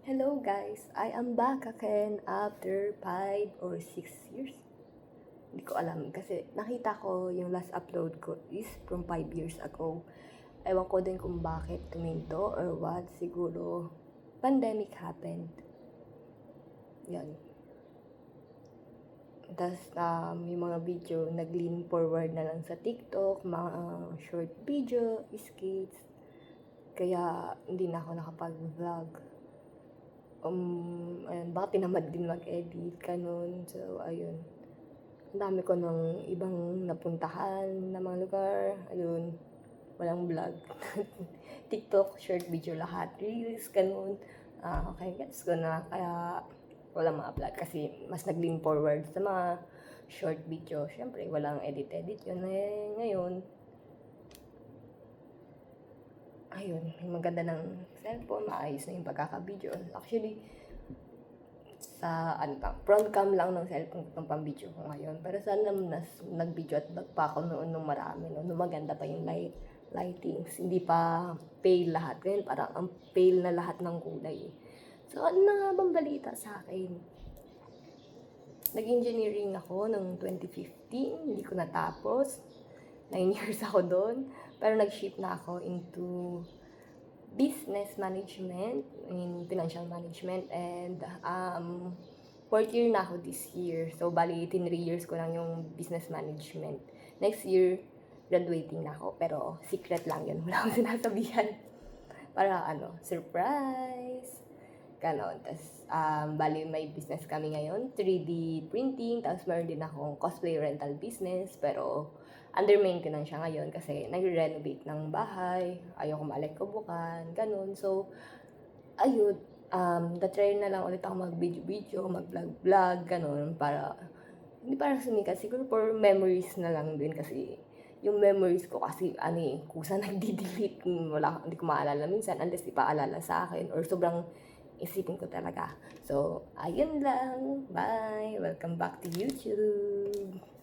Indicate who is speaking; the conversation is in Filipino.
Speaker 1: Hello guys, I am back again after 5 or 6 years. Hindi ko alam kasi nakita ko yung last upload ko is from 5 years ago. Ewan ko din kung bakit tuminto or what. Siguro pandemic happened. Yan. Tapos yung mga video nag-lean forward na lang sa TikTok, mga short video, skits. Kaya hindi na ako nakapag-vlog. Ayun, baka tinamad din mag-edit, ganun. So, ayun. Ang dami ko ng ibang napuntahan na mga lugar. Ayun, walang vlog. TikTok, short video lahat. Reels, ganun. Okay, gets ko na. Kaya, walang mga vlog kasi mas nag-lean forward sa mga short video. Siyempre, walang edit-edit yun. Ngayon, ayun, maganda ng cellphone, maayos na yung pagkaka-video. Actually, sa front cam lang ng cellphone ko pang-video ko ngayon. Pero sana nag-video at nag pa ako noon nung marami, no? Nung maganda pa yung lightings. Hindi pa pale lahat. Ngayon parang ang pale na lahat ng kulay. So, ano na nga bang balita sa akin? Nag-engineering ako noong 2015. Hindi ko natapos. 9 years ako doon. Pero nag-shift na ako into business management, in financial management, and fourth year na ako this year. So, bali, 3 years ko lang yung business management. Next year, graduating na ako. Pero, secret lang yun. Wala akong sinasabihan. Para, surprise. Ganon. Tapos, bali, may business kami ngayon. 3D printing. Tapos, meron din akong cosplay rental business. Pero, under maintenance siya ngayon kasi nagre-renovate ng bahay. Ayoko malikubukan. Ganon. So, ayun. Na-try na lang ulit ako mag-video-video, mag-vlog-vlog, ganon. Para, hindi para sumikat. Siguro for memories na lang din kasi yung memories ko kasi kusa nagdi-delete, hindi ko maalala minsan unless ipaalala sa akin or sobrang isipin ko talaga. So, ayun lang. Bye! Welcome back to YouTube!